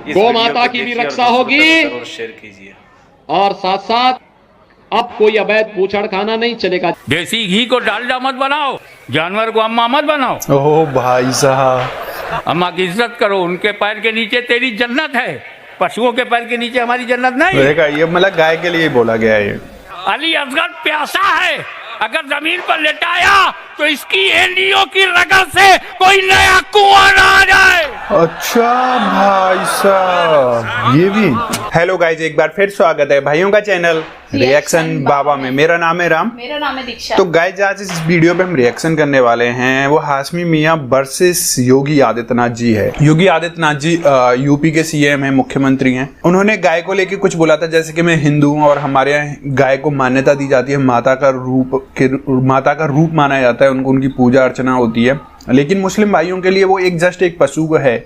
गौ माता की भी रक्षा होगी शेयर कीजिए। और साथ साथ अब कोई अवैध बूचड़खाना नहीं चलेगा। देसी घी को डालडा मत बनाओ, जानवर को अम्मा मत बनाओ। ओह भाई साहब, अम्मा की इज्जत करो, उनके पैर के नीचे तेरी जन्नत है, पशुओं के पैर के नीचे हमारी जन्नत नहीं। देखा, ये मतलब गाय के लिए बोला गया है। अली असगर प्यासा है, अगर जमीन पर लेटाया तो इसकी एंडियों की रगत से कोई नया कुआं ना आ जाए। अच्छा भाई साहब, ये भी। हेलो गाइज, एक बार फिर स्वागत है भाइयों का चैनल रिएक्शन बाबा में। मेरा नाम है राम। मेरा नाम है दीक्षा। तो गाइज, आज इस वीडियो पे हम रिएक्शन करने वाले हैं, वो हाशमी मियां वर्सेस योगी आदित्यनाथ जी है। योगी आदित्यनाथ जी यूपी के सीएम हैं, मुख्यमंत्री हैं। उन्होंने गाय को लेके कुछ बोला था, जैसे कि मैं हिंदू हूँ और हमारे यहाँ गाय को मान्यता दी जाती है, माता का रूप माना जाता है, उनको उनकी पूजा अर्चना होती है। लेकिन मुस्लिम भाइयों के लिए वो जस्ट एक पशु है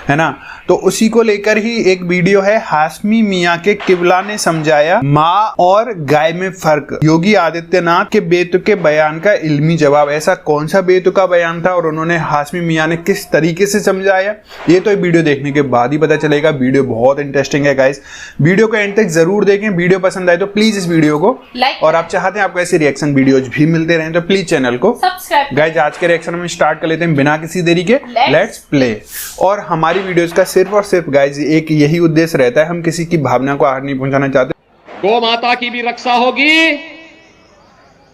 ना। तो उसी को लेकर ही एक वीडियो है, हाशमी मियां के किबला ने समझाया माँ और गाय में फर्क, योगी आदित्यनाथ के बेतुके बयान का इल्मी जवाब। ऐसा कौन सा बेतुका बयान था और उन्होंने हाशमी मियां ने किस तरीके से समझाया, ये तो वीडियो देखने के बाद ही पता चलेगा। वीडियो बहुत इंटरेस्टिंग है गाइस, वीडियो को एंड तक जरूर देखें। वीडियो पसंद आए तो प्लीज इस वीडियो को लाइक, और आप चाहते हैं आपको ऐसे रिएक्शन वीडियोज भी मिलते रहे तो प्लीज चैनल को सब्सक्राइब। गाइस, आज के रिएक्शन में स्टार्ट कर लेते हैं बिना किसी देरी के। Let's play. और हमारी वीडियोस का सिर्फ और सिर्फ गाइस एक यही उद्देश्य रहता है, हम किसी की भावना को हानि नहीं पहुंचाना चाहते। गौ माता की भी रक्षा होगी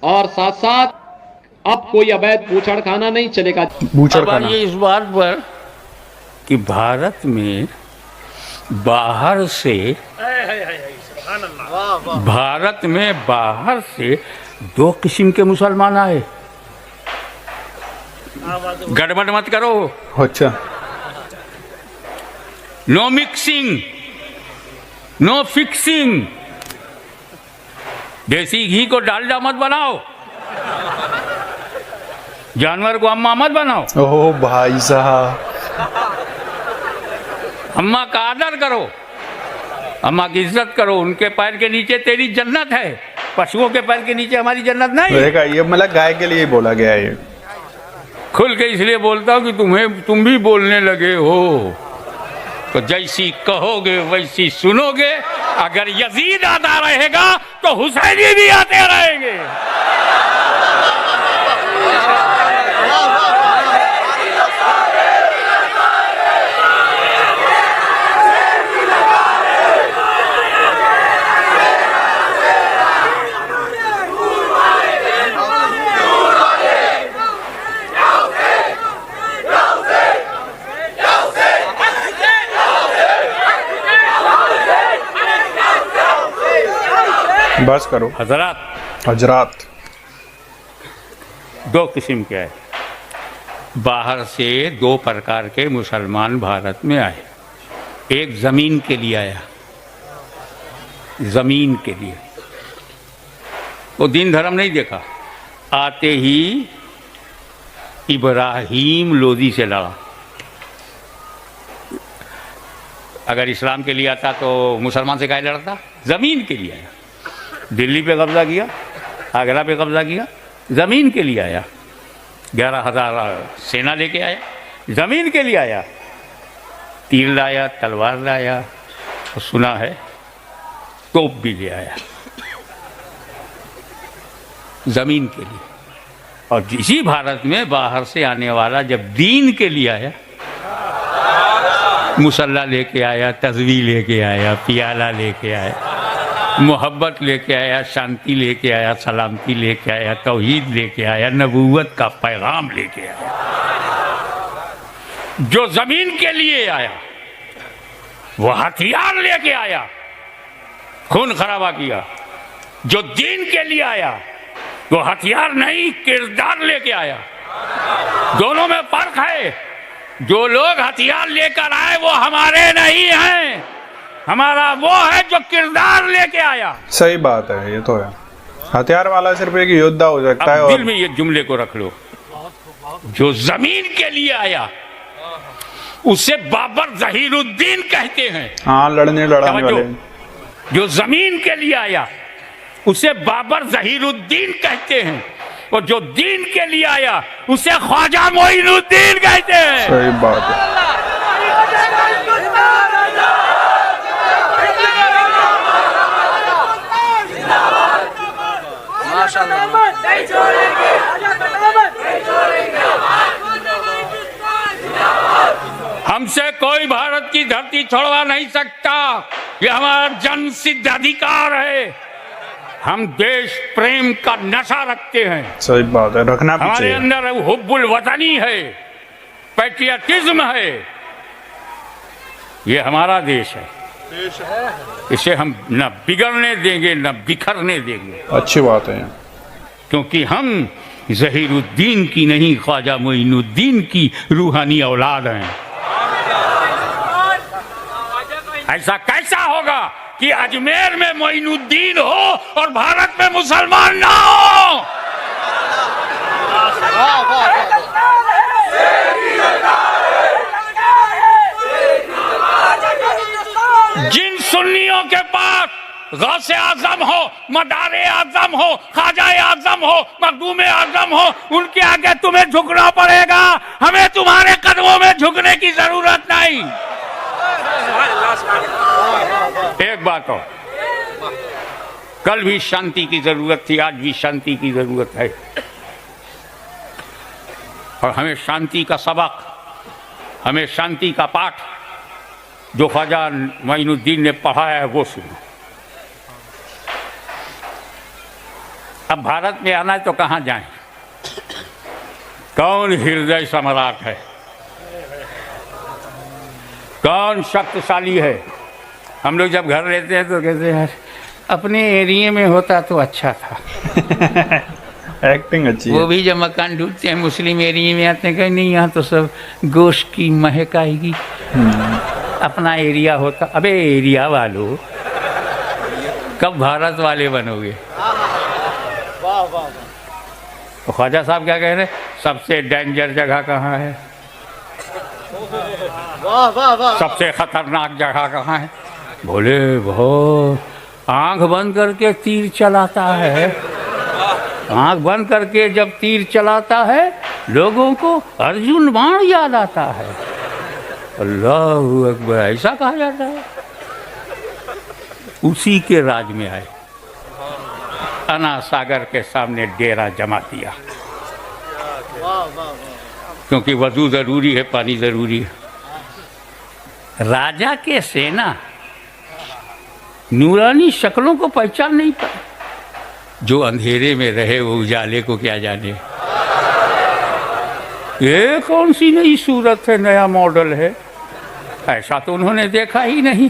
और साथ साथ अब कोई अवैध बूचड़खाना नहीं चलेगा। बूचड़खाना, ये इस बात पर कि भारत में बाहर से दो किस्म के मुसलमान आए। गड़बड़ मत करो। अच्छा, नो मिक्सिंग, नो फिक्सिंग। देसी घी को डालडा मत बनाओ, जानवर को अम्मा मत बनाओ। ओह भाई साहब, अम्मा का आदर करो, अम्मा की इज्जत करो, उनके पैर के नीचे तेरी जन्नत है, पशुओं के पैर के नीचे हमारी जन्नत नहीं। देखा, ये मतलब गाय के लिए बोला गया है। खुल के इसलिए बोलता हूँ कि तुम भी बोलने लगे हो, तो जैसी कहोगे वैसी सुनोगे। अगर यजीद आता रहेगा तो हुसैनी भी आते रहेंगे। बस करो। हजरात दो किस्म के आए, बाहर से दो प्रकार के मुसलमान भारत में आए। एक जमीन के लिए आया, जमीन के लिए, वो दीन धर्म नहीं देखा, आते ही इब्राहिम लोदी से लड़ा। अगर इस्लाम के लिए आता तो मुसलमान से काहे लड़ता? जमीन के लिए आया, दिल्ली पे कब्जा किया, आगरा पे कब्जा किया, ज़मीन के लिए आया। 11,000 सेना लेके आया, ज़मीन के लिए आया। तीर लाया, तलवार लाया, तो सुना है तोप भी ले आया, ज़मीन के लिए। और इसी भारत में बाहर से आने वाला जब दीन के लिए आया, मुसल्ला लेके आया, तस्वीर लेके आया, पियाला लेके आया, मोहब्बत लेके आया, शांति लेके आया, सलामती लेके आया, तौहीद लेके आया, नबूवत का पैगाम लेके आया। जो जमीन के लिए आया वो हथियार लेके आया, खून खराबा किया। जो दीन के लिए आया वो हथियार नहीं, किरदार लेके आया। दोनों में फर्क है। जो लोग हथियार लेकर आए वो हमारे नहीं हैं, हमारा वो है जो किरदार लेके आया। सही बात है, ये तो है। हथियार वाला सिर्फ एक योद्धा हो सकता है। दिल में ये जुमले को रख लो, जो जमीन के लिए आया उसे बाबर जहीरुद्दीन कहते हैं। हाँ, लड़ने वाले। जो जमीन के लिए आया उसे बाबर जहीरुद्दीन कहते हैं, और जो दीन के लिए आया उसे ख्वाजा मोइनुद्दीन कहते हैं। सही बात है। भारत की धरती छोड़वा नहीं सकता। ये हमारा जन्म सिद्ध अधिकार है। हम देश प्रेम का नशा रखते हैं। सही बात है, रखना भी हमारे चाहिए। अंदर हुब्बुल वतनी है, पैट्रियटिज्म है। ये हमारा देश है, इसे हम न बिगड़ने देंगे न बिखरने देंगे। अच्छी बात है। क्योंकि हम ज़हीरुद्दीन की नहीं, ख्वाजा मोइनुद्दीन की रूहानी औलाद हैं। ऐसा कैसा होगा कि अजमेर में मोइनुद्दीन हो और भारत में मुसलमान ना हो? जिन सुन्नियों के पास गौसे आजम हो, मदारे आजम हो, ख्वाजा आजम हो, मखदूम आजम हो, उनके आगे तुम्हें झुकना पड़ेगा। हमें तुम्हारे कदमों में झुकने की जरूरत नहीं। एक बात और, कल भी शांति की जरूरत थी, आज भी शांति की जरूरत है। और हमें शांति का सबक, हमें शांति का पाठ जो ख्वाजा मोइनुद्दीन ने पढ़ाया है वो सुनो। अब भारत में आना है तो कहाँ जाएं? कौन हृदय सम्राट है, कौन शक्तिशाली है? हम लोग जब घर रहते हैं तो कहते हैं अपने एरिया में होता तो अच्छा था। एक्टिंग अच्छी है। वो भी जब मकान ढूंढते हैं मुस्लिम एरिया में आते हैं, कहीं नहीं यहाँ तो सब गोश्त की महक आएगी। अपना एरिया होता। अबे एरिया वालों, कब भारत वाले बनोगे? तो ख्वाजा साहब क्या कह रहे हैं? सबसे डेंजर जगह कहाँ है, सबसे खतरनाक जगह कहाँ है? बोले बहुत। आंख बंद करके तीर चलाता है। आंख बंद करके जब तीर चलाता है लोगों को अर्जुन बाण याद आता है। अल्लाहू अकबर, ऐसा कहा जाता है। उसी के राज में आए, अना सागर के सामने डेरा जमा दिया। क्योंकि वजू जरूरी है, पानी जरूरी है। राजा के सेना नूरानी शक्लों को पहचान नहीं पाए। जो अंधेरे में रहे वो उजाले को क्या जाने। ये कौन सी नई सूरत है, नया मॉडल है? ऐसा तो उन्होंने देखा ही नहीं,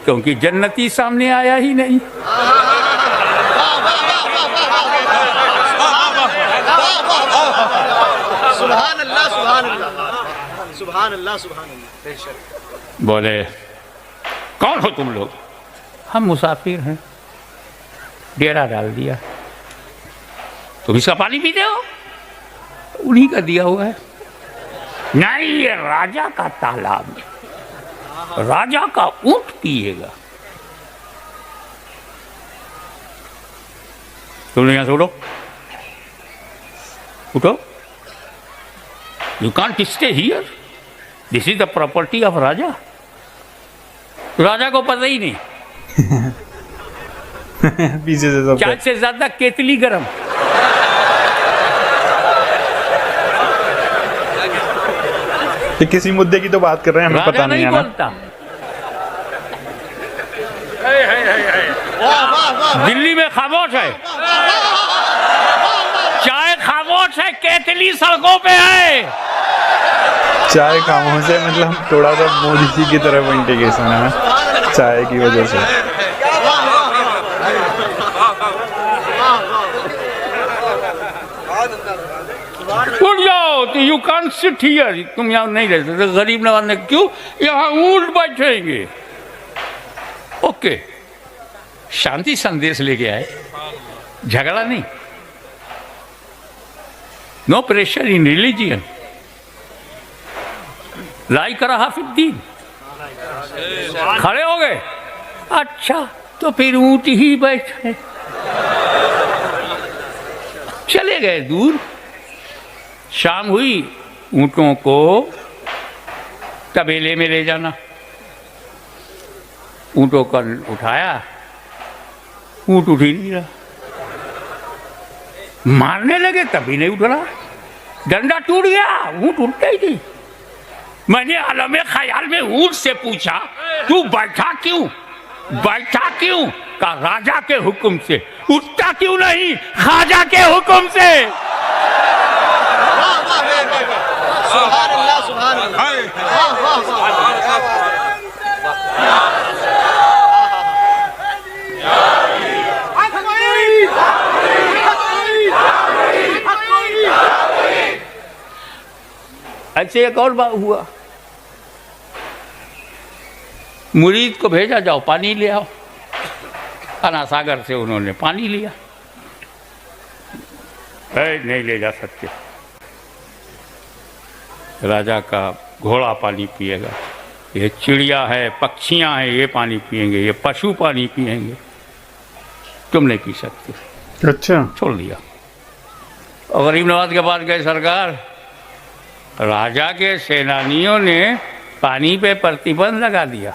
क्योंकि जन्नती सामने आया ही नहीं। सुभान अल्लाह, सुभान अल्लाह, सुभान अल्लाह, सुभान अल्लाह। बोले कौन हो तुम लोग? हम मुसाफिर हैं, डेरा डाल दिया। तुम इसका पानी पीते हो? उन्हीं का दिया हुआ है। नहीं, ये राजा का तालाब है, राजा का ऊंट पिएगा। तुम लोग यहां से उठो, उठो। You can't stay here, this is the property of Raja. Raja को पता ही नहीं। पीछे से सब चाय से ज्यादा केतली गरम। ये किसी मुद्दे की तो बात कर रहे हैं, हमें पता नहीं है ना। बोलता। दिल्ली में खामोश है, चाय खामोश है, केतली सड़कों पे है। चाय खामोश है, मतलब थोड़ा सा मोदी जी की तरफ इंडिकेशन है चाय की वजह से। उठ जाओ, तो यू कांट सिट हियर। तुम यहाँ नहीं रह सकते। गरीब नवाज ने क्यों? यहाँ ऊंट बैठेंगे। ओके, शांति संदेश लेके आए, झगड़ा नहीं। नो प्रेशर इन रिलीजियन, लाई करा हाफिद्दीन। खड़े हो गए, अच्छा तो फिर ऊंट ही बैठे। चले गए दूर। शाम हुई, ऊँटों को तबेले में ले जाना। ऊँटों को उठाया, ऊँट उठ ही नहीं रहा। मारने लगे तभी नहीं उठ रहा। डंडा टूट गया, ऊँट उठता ही नहीं। मैंने आलमे ख्याल में ऊंट से पूछा, तू बैठा क्यों? बैठा क्यों? का राजा के हुक्म से। उठता क्यों नहीं? खाजा के हुक्म से। वाह वाह सुभान अल्लाह सुभान अल्लाह वाह वाह ऐसे एक और बात हुआ, मुरीद को भेजा, जाओ पानी ले आओ। अना सागर से उन्होंने पानी लिया। नहीं ले जा सकते, राजा का घोड़ा पानी पिएगा, ये चिड़िया है, पक्षियां हैं, ये पानी पिएंगे, ये पशु पानी पिएंगे, तुम नहीं पी सकते। अच्छा, छोड़ दिया। और गरीब नवाज के पास गए, सरकार राजा के सेनानियों ने पानी पे प्रतिबंध लगा दिया,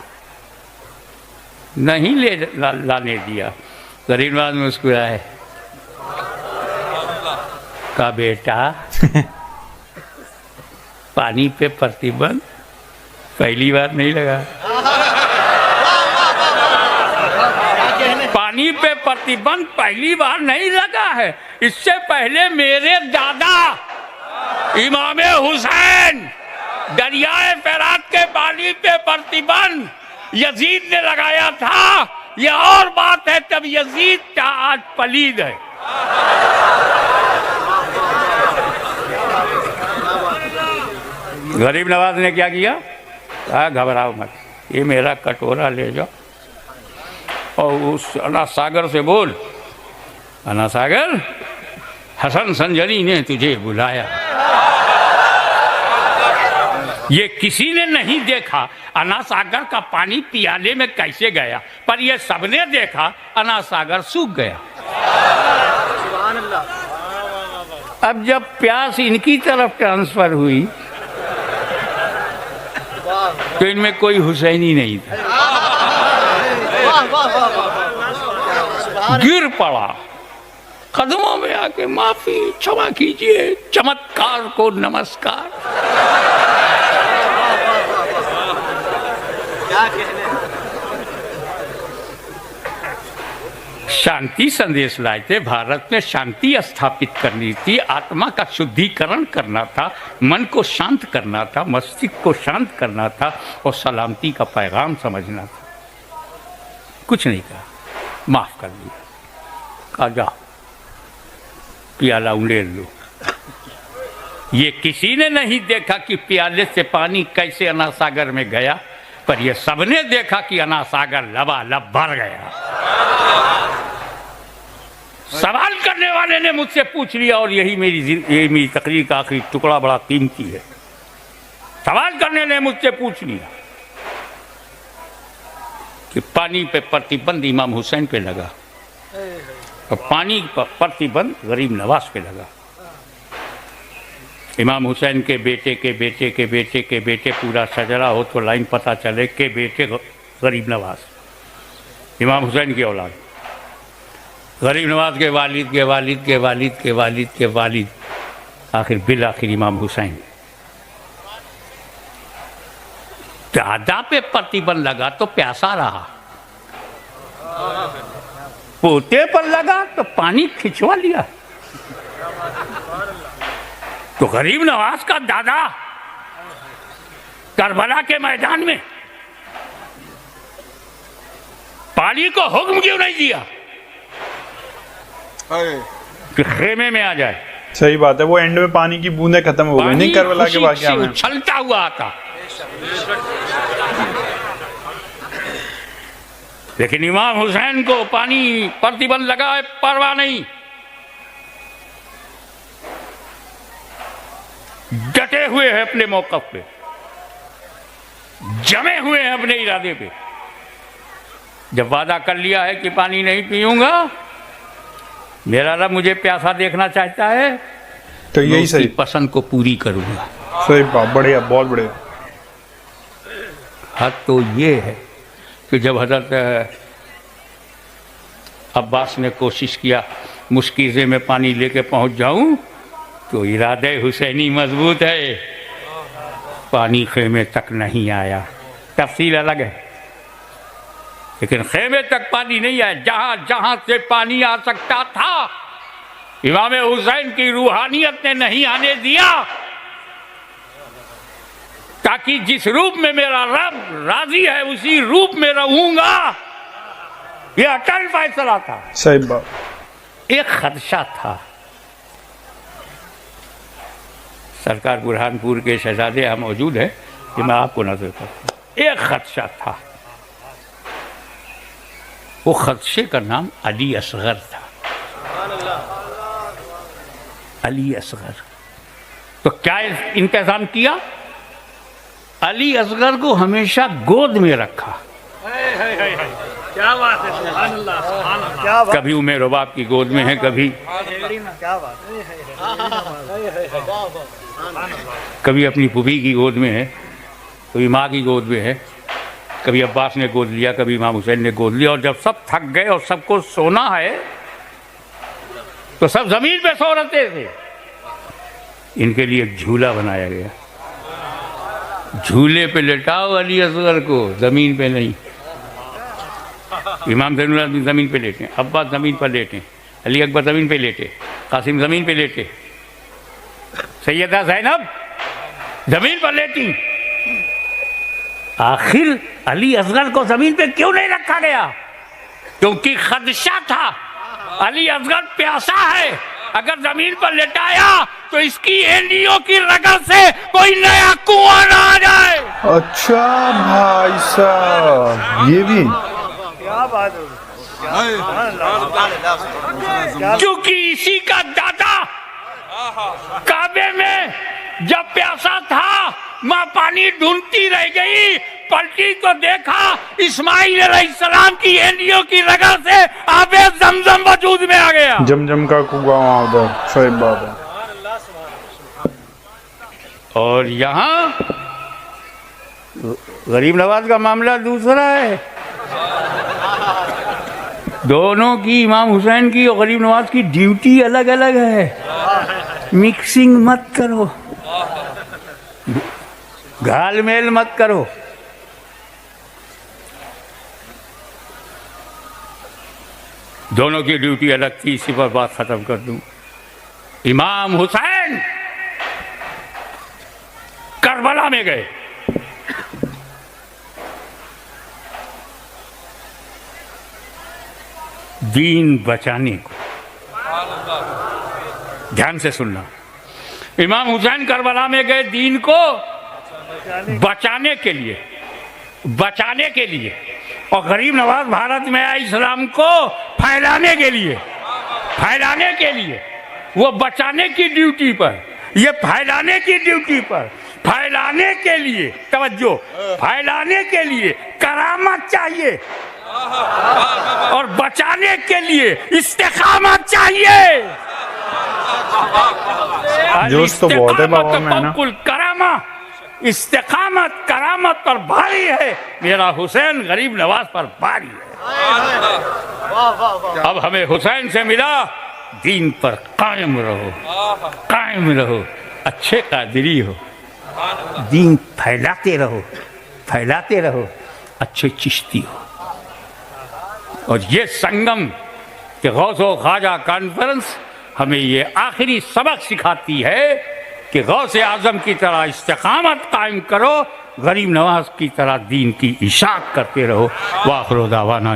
नहीं लाने दिया। गरीब नवाज मुस्कुराए, का बेटा पानी पे प्रतिबंध पहली बार नहीं लगा। पानी पे प्रतिबंध पहली बार नहीं लगा है, इससे पहले मेरे दादा इमाम हुसैन दरियाए फरात के पानी पे प्रतिबंध यजीद ने लगाया था। यह और बात है, तब यजीद का आज पलीद है। गरीब नवाज ने क्या किया? कहा घबराओ मत, ये मेरा कटोरा ले जाओ और उस अना सागर से बोल, अना सागर हसन संजरी ने तुझे बुलाया। ये किसी ने नहीं देखा अना सागर का पानी पियाले में कैसे गया, पर ये सबने देखा अना सागर सूख गया। सुभान अल्लाह। अब जब प्यास इनकी तरफ ट्रांसफर हुई तो इनमें कोई हुसैनी नहीं था, वाह वाह वाह गिर पड़ा कदमों में आके, माफी क्षमा कीजिए, चमत्कार को नमस्कार। क्या कहने। शांति संदेश लाए थे, भारत में शांति स्थापित करनी थी, आत्मा का शुद्धिकरण करना था, मन को शांत करना था, मस्तिष्क को शांत करना था और सलामती का पैगाम समझना था। कुछ नहीं कहा, माफ कर दिया, कहा जाओ प्याला उंडेल लो। ये किसी ने नहीं देखा कि प्याले से पानी कैसे अना सागर में गया, पर ये सबने देखा कि अना सागर लबालब भर गया। सवाल करने वाले ने मुझसे पूछ लिया, और यही मेरी तकरीर का आखिरी टुकड़ा बड़ा कीमती है। सवाल करने ने मुझसे पूछ लिया कि पानी पे प्रतिबंध इमाम हुसैन पे लगा और पानी पर प्रतिबंध गरीब नवाज पे लगा। इमाम हुसैन के बेटे के बेटे के बेटे के बेटे पूरा सजरा हो तो लाइन पता चले के बेटे गरीब नवाज, इमाम हुसैन की औलाद, गरीब नवाज के वालिद के वालिद के वालिद के वालिद के वालिद, आखिर बिल आखिर इमाम हुसैन। दादा पे प्रतिबंध लगा तो प्यासा रहा, पोते पर लगा तो पानी खिंचवा लिया। तो गरीब नवाज का दादा करबला के मैदान में पानी को हुक्म क्यों नहीं दिया कि खेमे में आ जाए? सही बात है, वो एंड में पानी की बूंदें खत्म हो गई नहीं करबला के वाकया में, उछलता हुआ आता। लेकिन इमाम हुसैन को पानी प्रतिबंध लगा है, परवाह नहीं, डटे हुए हैं अपने मौकफ पे, जमे हुए हैं अपने इरादे पे। जब वादा कर लिया है कि पानी नहीं पीऊंगा, मेरा रब मुझे प्यासा देखना चाहता है तो यही सही पसंद को पूरी करूंगा। सही बात, बढ़िया, बहुत बढ़िया। हद तो ये है कि जब हजरत अब्बास ने कोशिश किया मुश्किल में पानी लेके पहुंच जाऊं, तो इरादे हुसैनी मजबूत है, पानी खेमे तक नहीं आया। तफसील अलग है, लेकिन खेमे तक पानी नहीं आया। जहां जहां से पानी आ सकता था इमाम हुसैन की रूहानियत ने नहीं आने दिया, ताकि जिस रूप में मेरा रब राजी है उसी रूप में रहूंगा। यह अटल फैसला था। सही बात। एक खदशा था, सरकार बुरहानपुर के शहजादे यहाँ मौजूद है कि मैं आपको नजर करता हूँ। एक खदशा था, वो खदशे का नाम अली असगर था। अली असगर। तो क्या इंतजाम किया? अली असगर को हमेशा गोद में रखा। क्या बात है, सुभान अल्लाह, सुभान अल्लाह। क्या बात, कभी उमेर बाप की गोद में है, कभी क्या बात, कभी अपनी फूफी की गोद में है, कभी माँ की गोद में है, कभी अब्बास ने गोद लिया, कभी इमाम हुसैन ने गोद लिया। और जब सब थक गए और सबको सोना है तो सब जमीन पे सो रहे थे। इनके लिए एक झूला बनाया गया, झूले पे लेटाओ अली असगर को, जमीन पे नहीं। इमाम ज़ैनुल जमीन पे लेटे, अब्बास जमीन पर लेटे, अली अकबर जमीन पे लेटे, कासिम जमीन पे लेटे, सैयदा ज़ैनब जमीन पर लेटी। आखिर अली असगर को जमीन पे क्यों नहीं रखा गया? क्योंकि खदशा था अली असगर प्यासा है, अगर जमीन पर लेटाया तो इसकी एंडियों की रगड़ से कोई नया कुआं ना आ जाए। अच्छा भाई साहब, ये भी क्या बात है, क्योंकि इसी का दादा काबे में जब प्यासा था, माँ पानी ढूंढती रह गई, पलटी तो देखा इस्माइल अलैहिस्सलाम की एंडियों की रगड़ से आबे जमजम वजूद में आ गया। जमजम का कुआं वहाँ उधर। सही बात है। और यहाँ गरीब नवाज का मामला दूसरा है। दोनों की, इमाम हुसैन की और गरीब नवाज की ड्यूटी अलग अलग है। मिक्सिंग मत करो, घालमेल मत करो। दोनों की ड्यूटी अलग थी। इसी पर बात खत्म कर दूं। इमाम हुसैन करबला में गए, दीन बचाने को। ध्यान से सुनना, इमाम हुसैन करबला में गए दीन को बचाने के लिए, बचाने के लिए। और गरीब नवाज भारत में आए इस्लाम को फैलाने के लिए, फैलाने के लिए। वो बचाने की ड्यूटी पर, ये फैलाने की ड्यूटी पर। फैलाने के लिए, तवज्जो, फैलाने के लिए करामत चाहिए और बचाने के लिए इस्तिकामत चाहिए। जोश तो बहुत है बाबा में ना। करामा, इस्तिकामत, करामत पर भारी है, मेरा हुसैन गरीब नवाज पर भारी है। अब हमें हुसैन से मिला, दीन पर कायम रहो, कायम रहो, अच्छे कादरी हो, दीन फैलाते रहो, फैलाते रहो, अच्छे चिश्ती हो। और ये संगम के गौस-ओ ख्वाजा कॉन्फ्रेंस हमें ये आखिरी सबक सिखाती है कि गौस आज़म की तरह इस्तिकामत कायम करो, गरीब नवाज की तरह दीन की इशाअत करते रहो। वाखिर दावाना।